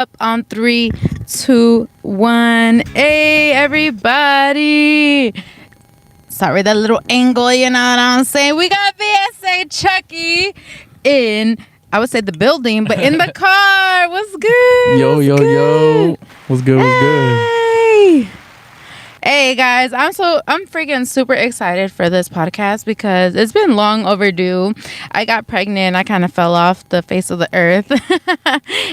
Up on 3, 2, 1. Hey, everybody. Sorry, that little angle, you know what I'm saying? We got VSA Chucky in, I would say the building, but in the car. What's good? Yo. What's good? Hey. Hey guys, I'm freaking super excited for this podcast because it's been long overdue. I got pregnant. I kind of fell off the face of the earth.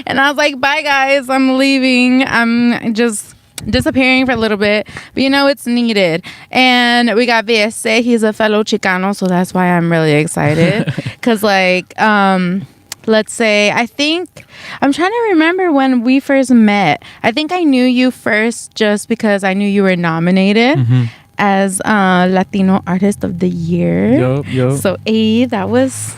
And I was like, bye guys, I'm leaving. I'm just disappearing for a little bit. But you know, it's needed. And we got VSA. He's a fellow Chicano, so that's why I'm really excited. Because let's say, I'm trying to remember when we first met. I think I knew you first just because I knew you were nominated as Latino Artist of the Year. Yup. So, that was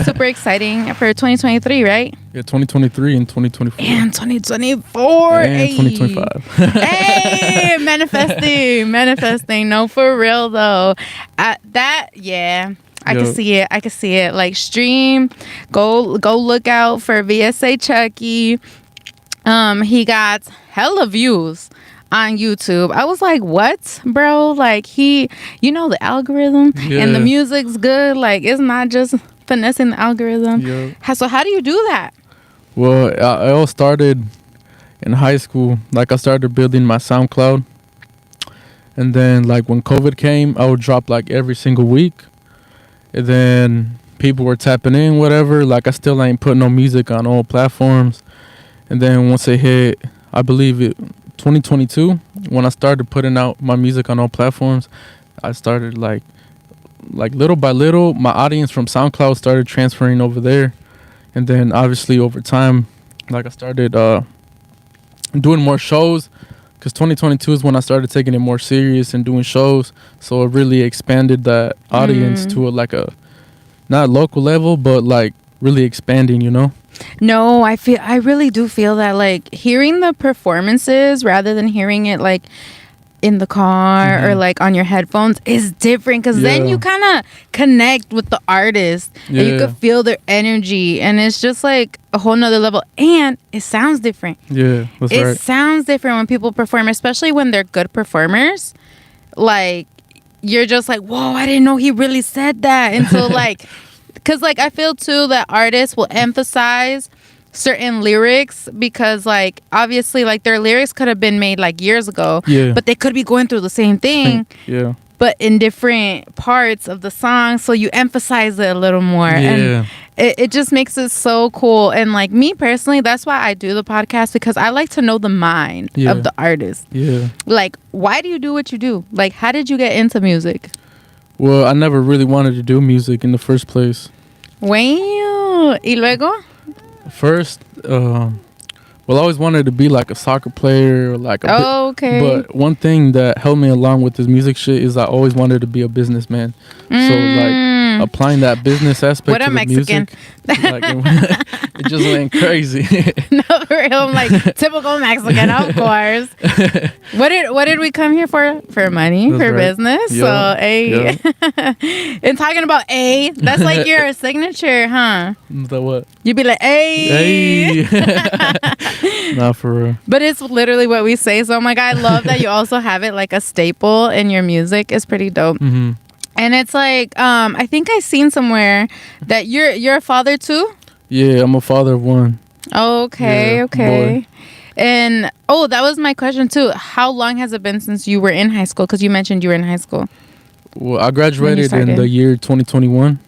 super exciting for 2023, right? Yeah, 2023 and 2024. And 2024. And 2025. Hey, manifesting. No, for real, though. I can see it. Like, stream, go look out for VSA Chucky. He got hella views on YouTube. I was like, what, bro? Like, the algorithm and the music's good. Like, it's not just finessing the algorithm. Yeah. So how do you do that? Well, I all started in high school. Like, I started building my SoundCloud. And then, like, when COVID came, I would drop, like, every single week. And then people were tapping in, whatever. Like, I still ain't putting no music on all platforms. And then once it hit, I believe it 2022, when I started putting out my music on all platforms, I started like little by little, my audience from SoundCloud started transferring over there. And then obviously over time, like, I started doing more shows, because 2022 is when I started taking it more serious and doing shows. So it really expanded that audience to a not local level, but like really expanding, you know? No, I really do feel that, like, hearing the performances rather than hearing it like in the car or like on your headphones is different, because then you kind of connect with the artist and you can feel their energy, and it's just like a whole nother level, and it sounds different. That's right. It sounds different when people perform, especially when they're good performers. Like, you're just like, whoa, I didn't know he really said that until like, because like I feel too that artists will emphasize certain lyrics because, like, obviously, like, their lyrics could have been made like years ago, but they could be going through the same thing, but in different parts of the song, so you emphasize it a little more, and it just makes it so cool. And like, me personally, that's why I do the podcast, because I like to know the mind of the artist. Like, why do you do what you do? Like, how did you get into music? Well, I never really wanted to do music in the first place. Wow. Y luego? First, I always wanted to be like a soccer player, or like But one thing that helped me along with this music shit is I always wanted to be a businessman. So like applying that business aspect to the Mexican? music, like, it just went crazy. No, for real. I'm like, typical Mexican, of course. What did we come here for? For money, That's for right. business. So and talking about that's like your signature, huh? The what? You'd be like, Hey. Not for real. But it's literally what we say. So I'm like, I love that you also have it like a staple in your music. It's pretty dope. And it's like, I think I seen somewhere that you're a father too. Yeah, I'm a father of one. Okay. Boy. And that was my question too. How long has it been since you were in high school? Because you mentioned you were in high school. Well, I graduated in the year 2021.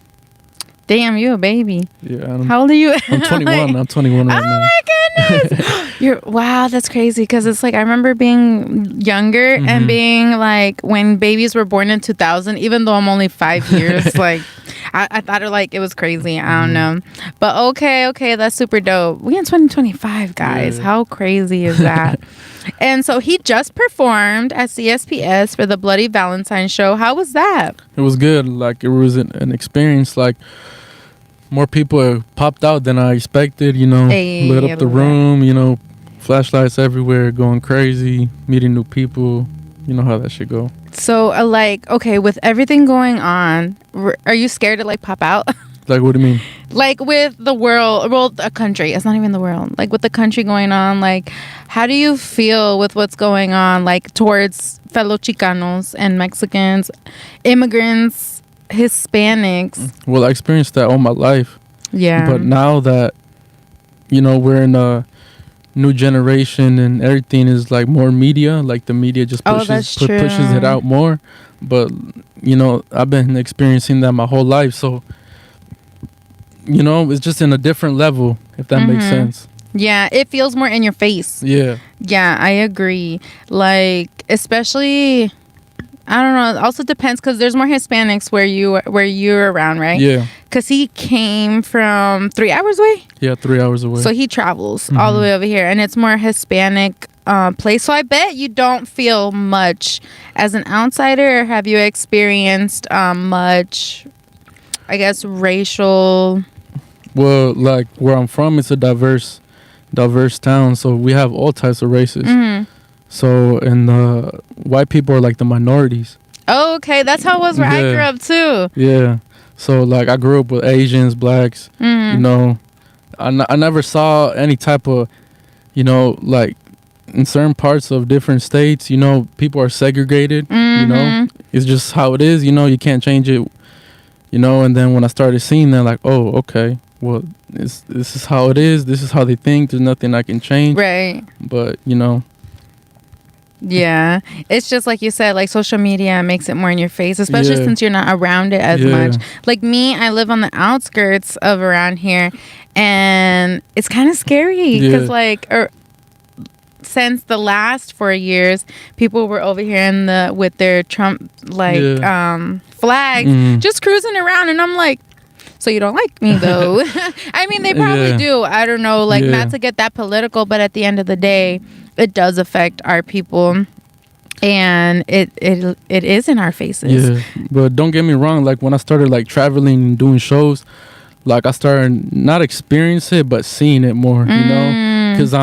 Damn, you a baby. Yeah. How old are you? I'm 21. I'm 21 right now. Oh my goodness. Wow, that's crazy. Because it's like, I remember being younger and being like, when babies were born in 2000, even though I'm only 5 years, like, I thought it was crazy. I don't know. But okay, that's super dope. We in 2025, guys. How crazy is that? And so he just performed at CSPS for the Bloody Valentine show. How was that? It was good. Like, it was an experience. Like, more people popped out than I expected, lit up the room, flashlights everywhere, going crazy, meeting new people. You know how that should go. So, with everything going on, are you scared to, like, pop out? Like, what do you mean? Like with the world, well, a country, it's not even the world, like with the country going on, like how do you feel with what's going on, like towards fellow Chicanos and Mexicans, immigrants, Hispanics? Well, I experienced that all my life. Yeah. But now that, we're in a new generation and everything is like more media, like the media just pushes it out more. But, I've been experiencing that my whole life. So, it's just in a different level, if that makes sense. Yeah, it feels more in your face. Yeah. Yeah, I agree. Like, especially, I don't know. It also depends because there's more Hispanics where you're around, right? Yeah. Because he came from 3 hours away. Yeah, 3 hours away. So he travels all the way over here, and it's more Hispanic place. So I bet you don't feel much as an outsider. Or have you experienced much, I guess, racial? Well, like where I'm from, it's a diverse town, so we have all types of races. So, and white people are like the minorities. Oh, okay, that's how it was where I grew up too. Yeah. So, like, I grew up with Asians, blacks. I never saw any type of, like in certain parts of different states, people are segregated. It's just how it is. You can't change it. And then when I started seeing that, like, oh, okay, well, this is how it is. This is how they think. There's nothing I can change. Right. But, Yeah. It's just like you said, like social media makes it more in your face, especially since you're not around it as much. Like me, I live on the outskirts of around here, and it's kind of scary because since the last 4 years, people were over here with their Trump flags just cruising around, and I'm like, so you don't like me though? I mean, they probably do. I don't know, like not to get that political, but at the end of the day, it does affect our people, and it is in our faces. Yeah, but don't get me wrong. Like when I started like traveling and doing shows, like I started not experiencing it, but seeing it more. Because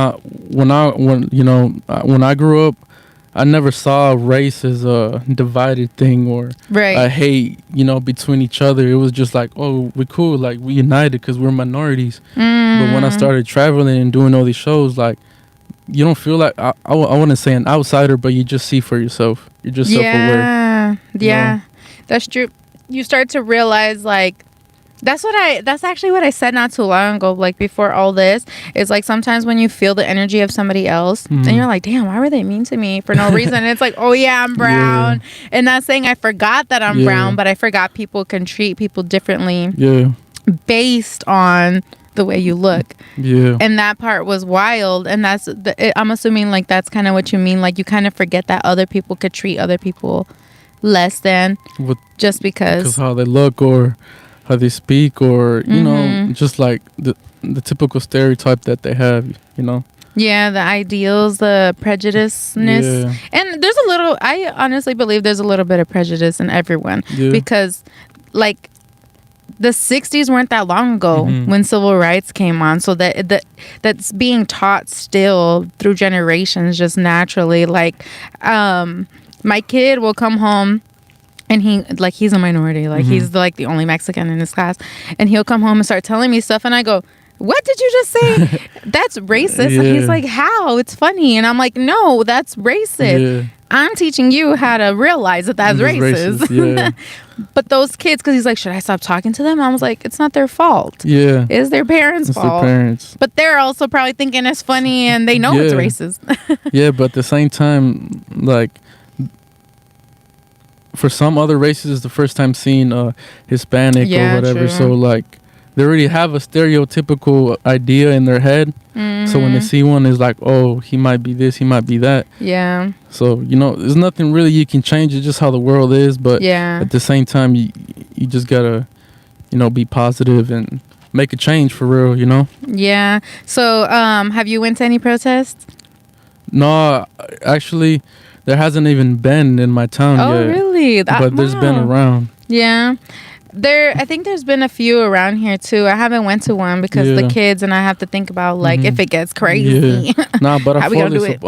when I grew up, I never saw race as a divided thing or a hate, between each other. It was just like, oh, we're cool, like we united because we're minorities. But when I started traveling and doing all these shows, like you don't feel like I wouldn't say an outsider, but you just see for yourself. You're just self-aware. Yeah, that's true. You start to realize like. That's actually what I said not too long ago, like before all this, is like sometimes when you feel the energy of somebody else and you're like, damn, why were they mean to me for no reason? And it's like, oh yeah, I'm brown. And not saying I forgot that I'm brown, but I forgot people can treat people differently based on the way you look. And that part was wild. And I'm assuming like that's kind of what you mean. Like you kind of forget that other people could treat other people less than just because how they look or how they speak, or just like the typical stereotype that they have, Yeah, the ideals, the prejudiceness. And there's I honestly believe there's a little bit of prejudice in everyone because like the 60s weren't that long ago when civil rights came on, so that's being taught still through generations just naturally. Like my kid will come home and he's a minority, like he's like the only Mexican in his class, and he'll come home and start telling me stuff, and I go, what did you just say? That's racist. And he's like, how? It's funny. And I'm like, no, that's racist. I'm teaching you how to realize that that's racist. But those kids, because he's like, should I stop talking to them? I was like, it's not their fault. It's their parents' fault. Their parents. But they're also probably thinking it's funny and they know it's racist. But at the same time, like for some other races, it's the first time seeing Hispanic or whatever. True. So like they already have a stereotypical idea in their head. So when they see one, it's like, oh, he might be this, he might be that. So, there's nothing really you can change. It's just how the world is. But at the same time, you just got to, be positive and make a change for real, Yeah. So have you went to any protests? No, actually, there hasn't even been in my town yet. Oh, really? But there's been around. Yeah. I think there's been a few around here too. I haven't went to one because the kids, and I have to think about like if it gets crazy. Nah, but I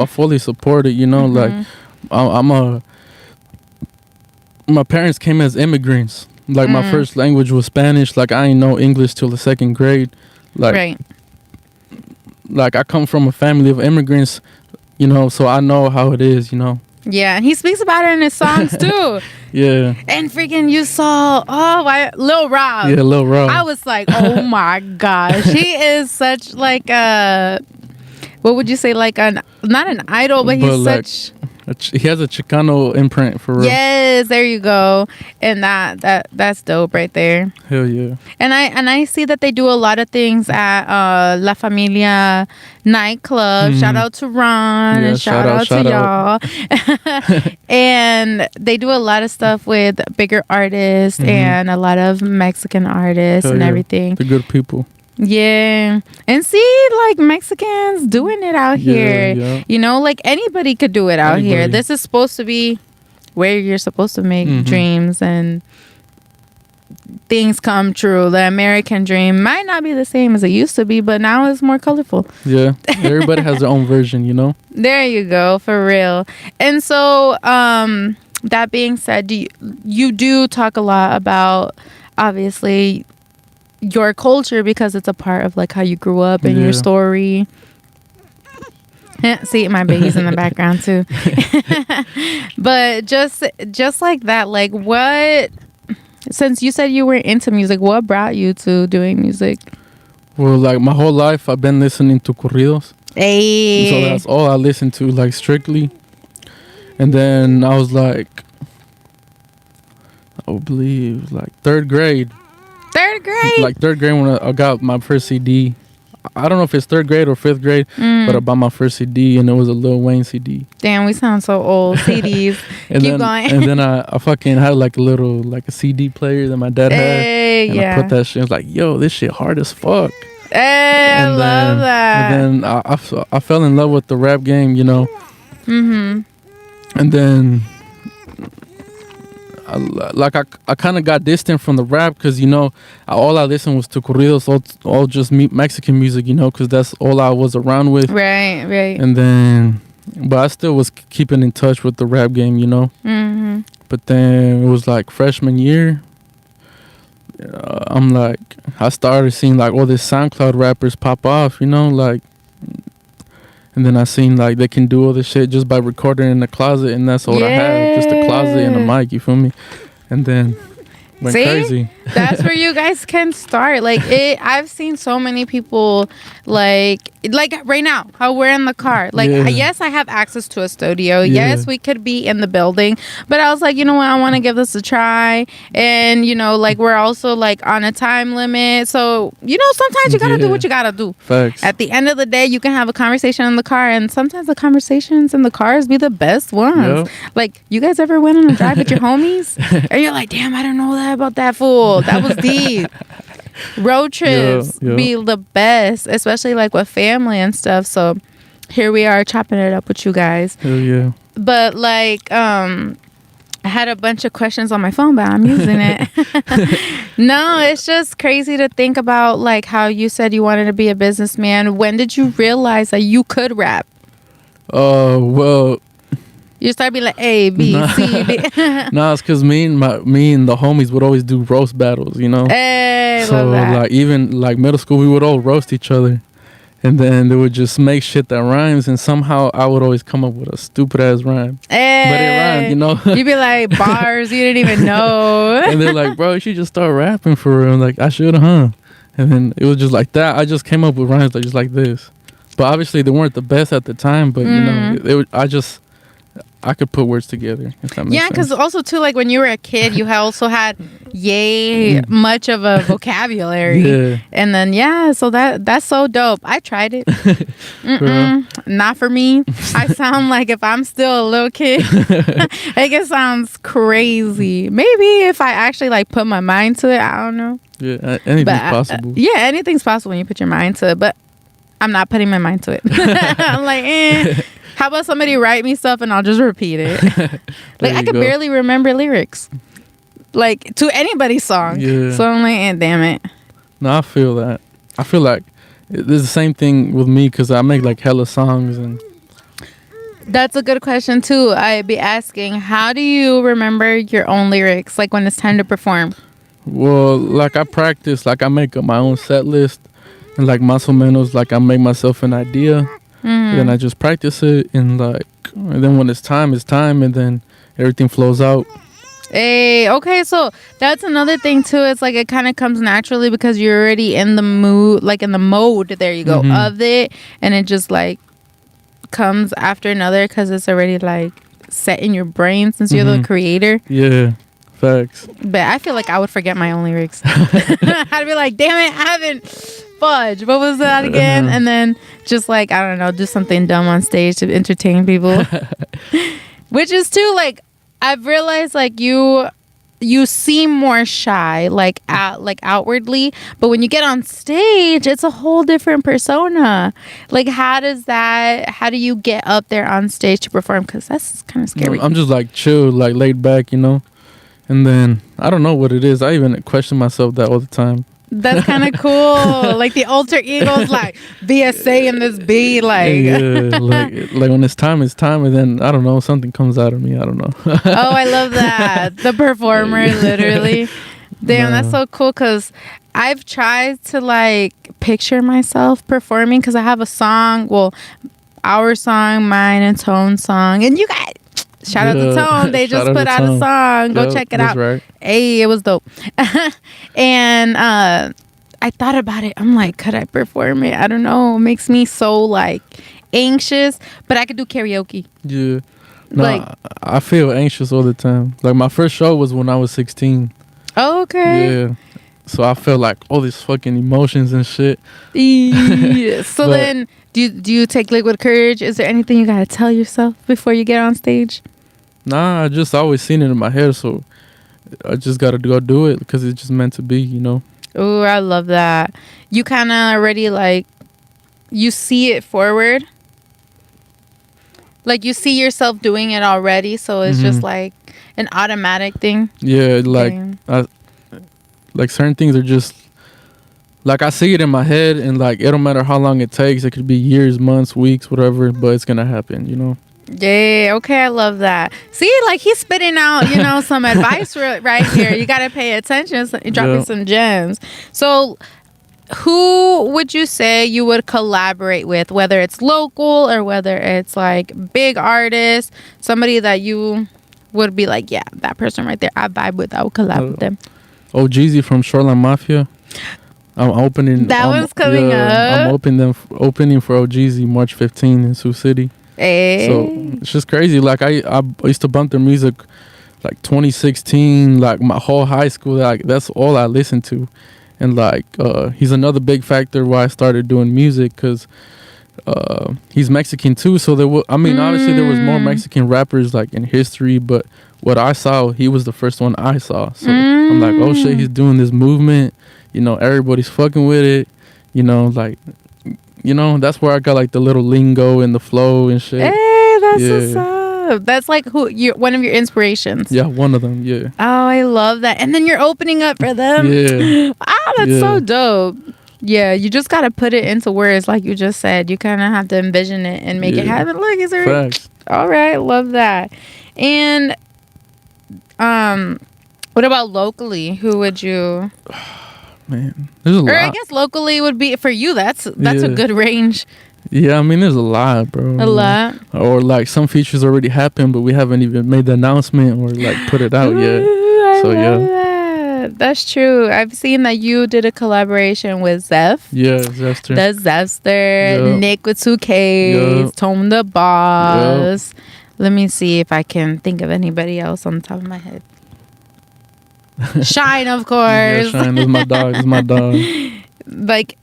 fully support it. Like my parents came as immigrants, Like my first language was Spanish. Like I ain't know English till the second grade. Like Right. like I come from a family of immigrants, so I know how it is. Yeah, and he speaks about it in his songs too. Yeah. And freaking you saw Lil Rob. Yeah, Lil Rob. I was like, oh my gosh, he is such like a, what would you say, like not an idol, but he's like, such. He has a Chicano imprint for real. Yes, there you go, and that's dope right there. Hell yeah. And I see that they do a lot of things at La Familia nightclub. Shout out to Ron, Yeah, and shout out to y'all. And they do a lot of stuff with bigger artists and a lot of Mexican artists Hell and yeah. everything. They're good people. Yeah. And see, like, Mexicans doing it out here. Yeah. You know, like anybody could do it out here. This is supposed to be where you're supposed to make dreams and things come true. The American dream might not be the same as it used to be, but now it's more colorful. Yeah. Everybody has their own version, There you go, for real. And so, that being said, you do talk a lot about, obviously, your culture because it's a part of like how you grew up and your story. See, my baby's in the background too. But just like that, like what, since you said you were into music, what brought you to doing music? Well, like my whole life I've been listening to corridos. Hey. So that's all I listened to, like strictly. And then I was like, I believe like third grade. Like third grade when I got my first CD. I don't know if it's third grade or fifth grade, but I bought my first CD and it was a Lil Wayne CD. Damn, we sound so old. CDs. Keep going. And then I fucking had like a CD player that my dad had. And I put that shit. I was like, yo, this shit hard as fuck. Hey, I love that. And then I fell in love with the rap game, And then I kind of got distant from the rap because all I listened was to corridos, all just Mexican music, because that's all I was around with. Right. And then, but I still was keeping in touch with the rap game, But then it was like freshman year. I'm like, I started seeing like all these SoundCloud rappers pop off, like. And then I seen like they can do all this shit just by recording in the closet, and that's all I have, just a closet and a mic. You feel me? And then went crazy. That's where you guys can start. Like I've seen so many people like right now how we're in the car. Like yes, I have access to a studio. Yes, we could be in the building, but I was like, you know what, I want to give this a try. And like we're also like on a time limit, so sometimes you gotta do what you gotta do. Facts. At the end of the day, you can have a conversation in the car, and sometimes the conversations in the cars be the best ones. Yep. Like, you guys ever went on a drive with your homies and you're like, damn, I don't know that about that fool. That was deep. Road trips be the best, especially like with family and stuff. So here we are chopping it up with you guys. Hell yeah. But like I had a bunch of questions on my phone, but I'm using it. No, it's just crazy to think about like how you said you wanted to be a businessman. When did you realize that you could rap? Well, you start being like A, B, C, D. Nah, it's because me and the homies would always do roast battles, Hey, so love that. like even like middle school, we would all roast each other, and then they would just make shit that rhymes, and somehow I would always come up with a stupid ass rhyme. Hey. But it rhymed, You'd be like bars you didn't even know. And they're like, bro, you should just start rapping for real. I'm like, I should, huh? And then it was just like that. I just came up with rhymes just like this, but obviously they weren't the best at the time. But I could put words together. If that makes sense. Because also too, like when you were a kid, you also had much of a vocabulary. Yeah. And then so that's so dope. I tried it. Not for me. I sound like if I'm still a little kid. Like it sounds crazy. Maybe if I actually like put my mind to it, I don't know. Yeah, anything's possible. Anything's possible when you put your mind to it. But I'm not putting my mind to it. I'm like, how about somebody write me stuff and I'll just repeat it? Like I could barely remember lyrics, like to anybody's song. Yeah. So I'm like, damn it. No, I feel that. I feel like there's the same thing with me because I make like hella songs and. That's a good question too. I'd be asking, how do you remember your own lyrics? Like when it's time to perform. Well, like I practice, like I make up my own set list, and like más o menos, like I make myself an idea, and then I just practice it, and like, and then when it's time, and then everything flows out. Hey, okay, so that's another thing too. It's like it kind of comes naturally because you're already in the mood, like in the mode. There you go of it, and it just like comes after another because it's already like set in your brain since you're the creator. Yeah, facts. But I feel like I would forget my own lyrics. I'd be like, damn it, I haven't fudge. What was that again? And then just like, I don't know, do something dumb on stage to entertain people. Which is too like, I've realized like you seem more shy like outwardly, but when you get on stage it's a whole different persona. Like how do you get up there on stage to perform? Because that's kind of scary. I'm just like chill, like laid back, you know. And then I don't know what it is. I even question myself that all the time. That's kind of cool. Like the alter ego's like BSA in this B, like yeah, like when it's time, and then I don't know, something comes out of me. I don't know. Oh, I love that. The performer, literally. Damn, that's so cool. Because I've tried to like picture myself performing because I have a song. Well, our song, mine and Tone's song, and you guys. Shout out to Tone. They just put out a song. Go check it out. Right. Hey, it was dope. And I thought about it. I'm like, could I perform it? I don't know. It makes me so like anxious, but I could do karaoke. Yeah. No, like I feel anxious all the time. Like my first show was when I was 16. Oh, okay. Yeah. So I felt like all these fucking emotions and shit. Yeah. So then, do you take liquid courage? Is there anything you gotta tell yourself before you get on stage? Nah, I just always seen it in my head, so I just gotta go do it because it's just meant to be, you know. Oh, I love that. You kind of already like you see it forward. Like you see yourself doing it already, so it's just like an automatic thing. Yeah, like like certain things are just like I see it in my head, and like it don't matter how long it takes. It could be years, months, weeks, whatever, but it's gonna happen, you know. Yeah, okay, I love that. See, like he's spitting out, you know, some advice right here. You gotta pay attention. You're dropping some gems. So, who would you say you would collaborate with, whether it's local or whether it's like big artists, somebody that you would be like, yeah, that person right there, I vibe with. I would collab with them. Oh, Jeezy from Shoreline Mafia. I'm opening. That one's coming up. I'm opening for OGZ March 15 in Sioux City. Hey. So it's just crazy. Like I used to bump their music like 2016, like my whole high school. Like that's all I listened to, and like he's another big factor why I started doing music because he's Mexican too. So obviously there was more Mexican rappers like in history, but what I saw, he was the first one I saw. So I'm like, oh shit, he's doing this movement. You know, everybody's fucking with it. You know, like. You know, that's where I got like the little lingo and the flow and shit. Hey, that's what's up. That's like one of your inspirations. Yeah, one of them. Yeah. Oh, I love that. And then you're opening up for them. Yeah. That's so dope. Yeah, you just gotta put it into words, like you just said. You kind of have to envision it and make it happen. Look, is there? Facts. All right, love that. And what about locally? Who would you? Man, there's a lot. I guess locally would be for you. That's a good range. Yeah, I mean, there's a lot, bro. A lot. Or like some features already happened, but we haven't even made the announcement or like put it out yet. So that's true. I've seen that you did a collaboration with Zeph. Yeah, Zepster. That's Zepster. Nick with 2Ks. Tone the Boss. Let me see if I can think of anybody else on the top of my head. Shine, of course. Yeah, Shine is my dog. Is my dog. Like,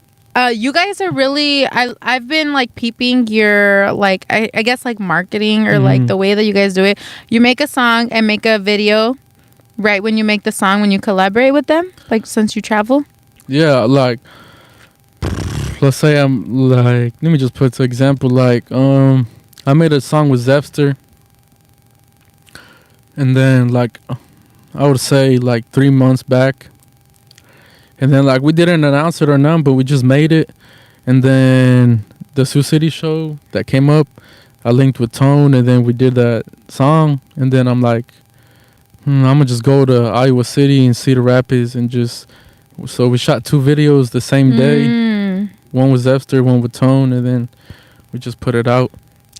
you guys are really. I've been like peeping your like I guess like marketing or like the way that you guys do it. You make a song and make a video, right? When you make the song, when you collaborate with them, like since you travel. Yeah, like let's say I'm like, let me just put to example like I made a song with Zepster, and then like. I would say like 3 months back. And then like we didn't announce it or none, but we just made it. And then the Sioux City show that came up, I linked with Tone and then we did that song. And then I'm like, I'm gonna just go to Iowa City and Cedar Rapids and just. So we shot 2 videos the same day. One with Zepster, one with Tone, and then we just put it out.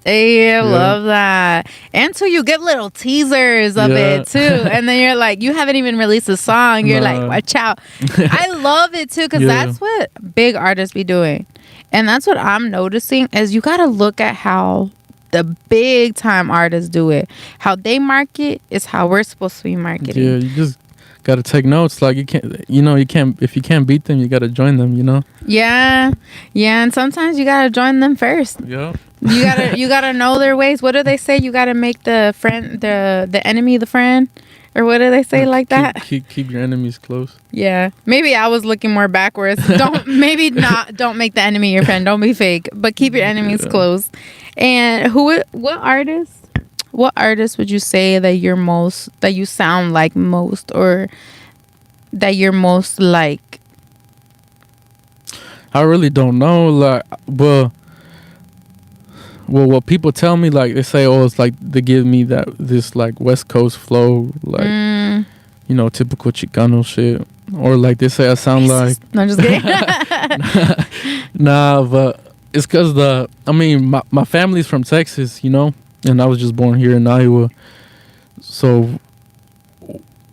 Hey, I love that. And so you get little teasers of it too. And then you're like, you haven't even released a song. You're like, watch out. I love it too, because that's what big artists be doing. And that's what I'm noticing is you got to look at how the big time artists do it. How they market is how we're supposed to be marketing. Yeah, you just got to take notes. Like you can't, if you can't beat them, you got to join them, Yeah. Yeah. And sometimes you got to join them first. Yeah. You gotta know their ways. What do they say? You gotta make the friend the enemy the friend, or what do they say like that? Keep your enemies close. Yeah, maybe I was looking more backwards. Don't make the enemy your friend. Don't be fake, but keep your enemies close. And what artist would you say that you sound like most, or that you're most like? I really don't know. Like, well, what people tell me, like, they say, oh, it's like they give me this like West Coast flow, like, typical Chicano shit. Or like they say I sound like. No, I'm just kidding. Nah, but it's because my family's from Texas, and I was just born here in Iowa. So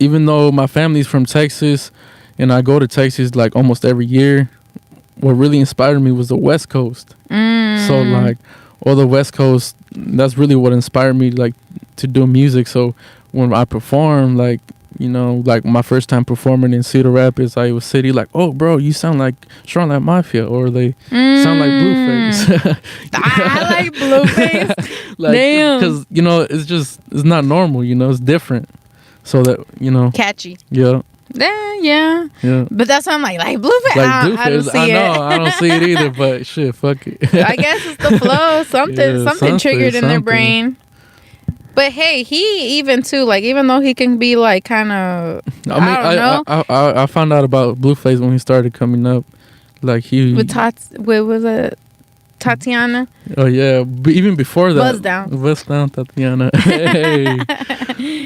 even though my family's from Texas and I go to Texas like almost every year, what really inspired me was the West Coast. So like, or the West Coast, that's really what inspired me like to do music. So when I perform, like, like my first time performing in Cedar Rapids, Iowa City, like, oh bro, you sound like Strong Like Mafia, or they sound like Blueface. I like Blueface. Like, damn, because it's not normal, it's different. So that catchy. Yeah. Yeah. But that's why I'm like Blueface. Like I don't see it. I don't see it either. But shit, fuck it. I guess it's the flow. Something triggered in their brain. But hey, he even too, like, even though he can be like kind of, I don't know. I found out about Blueface when he started coming up. Like with was it Tatiana? Oh yeah, even before that. Buzz down, Tatiana. Hey.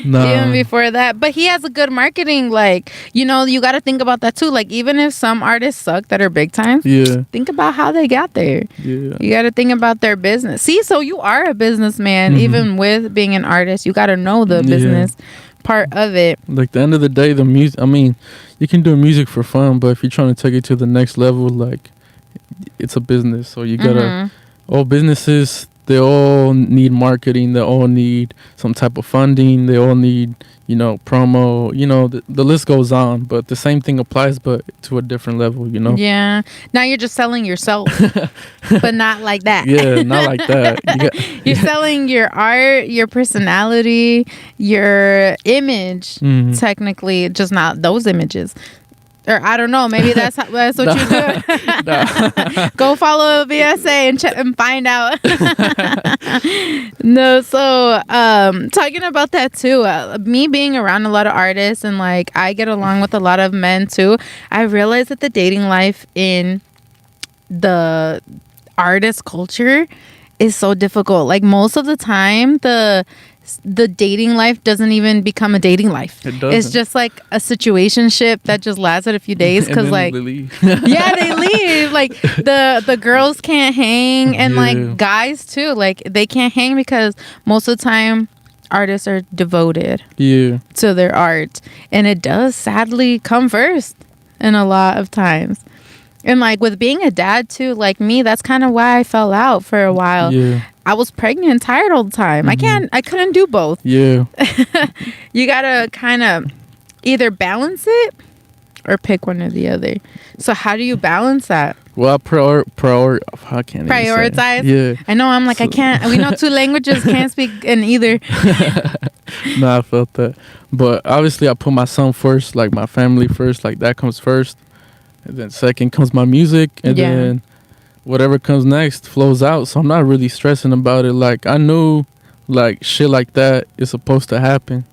Nah. Even before that, but he has a good marketing. Like, you got to think about that too. Like, even if some artists suck that are big time, think about how they got there. Yeah, you got to think about their business. See, so you are a businessman, even with being an artist. You got to know the business part of it. Like, the end of the day, the music. I mean, you can do music for fun, but if you're trying to take it to the next level, like, it's a business. So you gotta. All businesses, they all need marketing. They all need some type of funding. They all need, promo. The list goes on. But the same thing applies, but to a different level. Yeah. Now you're just selling yourself, but not like that. Yeah, not like that. You're selling your art, your personality, your image. Technically, just not those images. Or I don't know. Maybe that's what you do. Go follow BSA and find out. No, so talking about that too. Me being around a lot of artists and like I get along with a lot of men too. I realize that the dating life in the artist culture is so difficult. Like most of the time, the dating life doesn't even become a dating life. It's just like a situationship that just lasted a few days because like they leave. Yeah, they leave. Like the girls can't hang, and like guys too, like they can't hang because most of the time artists are devoted to their art, and it does sadly come first in a lot of times. And like with being a dad too, like me, that's kind of why I fell out for a while. I was pregnant and tired all the time. I couldn't do both. Yeah. You gotta kind of either balance it or pick one or the other. So how do you balance that? Well, how can I prioritize? Yeah. I know. I'm like, I can't. We know 2 languages. Can't speak in either. No, I felt that. But obviously, I put my son first, like my family first. Like that comes first. And then second comes my music. And then whatever comes next flows out. So I'm not really stressing about it. Like I knew like shit like that is supposed to happen.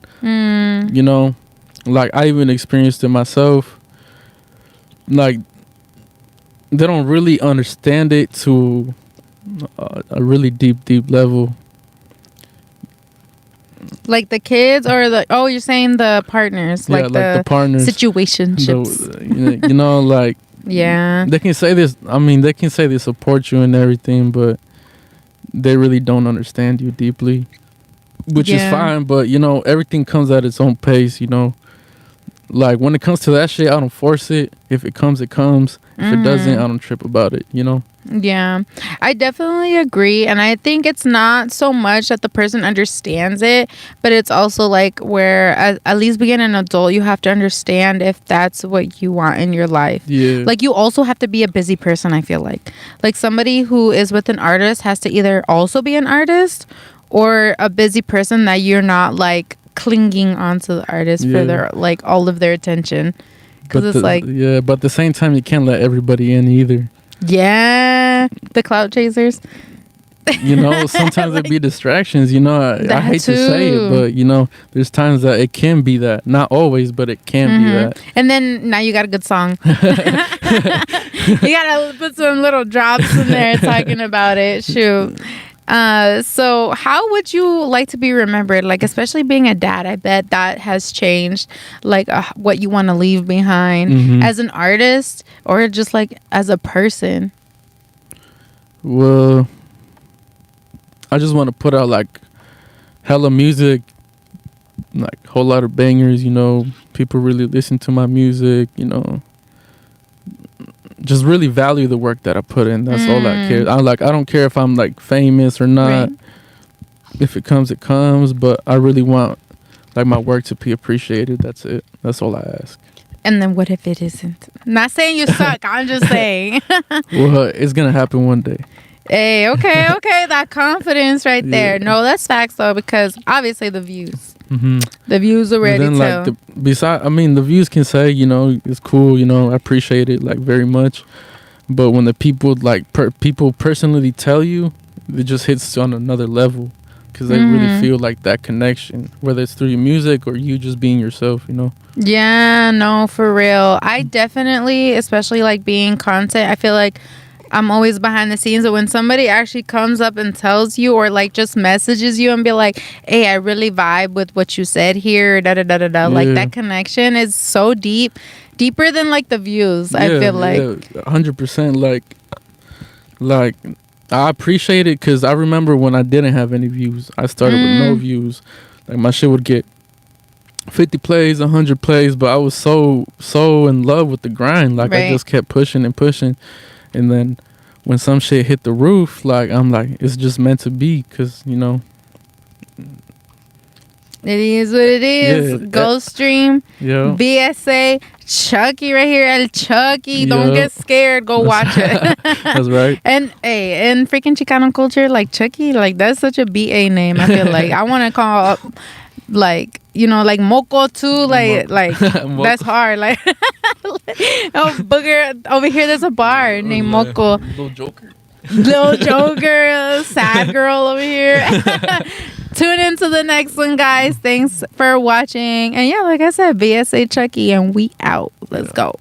Like I even experienced it myself. Like they don't really understand it to a really deep level. Like the kids or the you're saying the partners, Yeah, like the partners, situationships. Like Yeah. they can say this. I mean, they can say they support you and everything, but they really don't understand you deeply, which is fine. But everything comes at its own pace. Like when it comes to that shit, I don't force it. If it comes, it comes. If it doesn't, I don't trip about it. Yeah, I definitely agree. And I think it's not so much that the person understands it, but it's also like where, at least being an adult, you have to understand if that's what you want in your life. Yeah. Like you also have to be a busy person, I feel like. Like somebody who is with an artist has to either also be an artist or a busy person that you're not like clinging onto the artist for their like all of their attention. Because it's like... Yeah, but at the same time, you can't let everybody in either. Yeah, the clout chasers. Sometimes like, it be distractions. I hate to say it, but there's times that it can be that. Not always, but it can be that. And then now you got a good song. You gotta put some little drops in there talking about it. Shoot. So how would you like to be remembered? Like, especially being a dad, I bet that has changed, like what you want to leave behind as an artist or just like as a person. Well, I just want to put out like hella music, like a whole lot of bangers. People really listen to my music. Just really value the work that I put in. That's all I care. I don't care if I'm like famous or not. Right. If it comes, it comes. But I really want like my work to be appreciated. That's it. That's all I ask. And then what if it isn't? Not saying you suck. I'm just saying. Well, it's gonna happen one day. Hey, okay. That confidence right there. No, that's facts though, because obviously the views. The views already tell. The views can say, it's cool, I appreciate it like very much. But when the people like people personally tell you, it just hits on another level because they really feel like that connection, whether it's through your music or you just being yourself, Yeah, no, for real. I definitely, especially like being content, I feel like I'm always behind the scenes. But when somebody actually comes up and tells you or like just messages you and be like, hey, I really vibe with what you said here, like that connection is so deeper than like the views. I feel like 100%. Like I appreciate it because I remember when I didn't have any views, I started with no views. Like my shit would get 50 plays, 100 plays, but I was so in love with the grind. Like I just kept pushing and pushing. And then when some shit hit the roof, like I'm like, it's just meant to be, because it is what it is. Yeah, Gulfstream, BSA, Chucky right here, El Chucky. Don't get scared. Go watch it. That's right. And hey, in freaking Chicano culture, like Chucky, like that's such a BA name. I feel like I want to call up, like like Moco too, like that's hard. Like booger over here. There's a bar named Moco. Little Joker, sad girl over here. Tune into the next one, guys. Thanks for watching. And yeah, like I said, BSA Chucky, and we out. Let's go.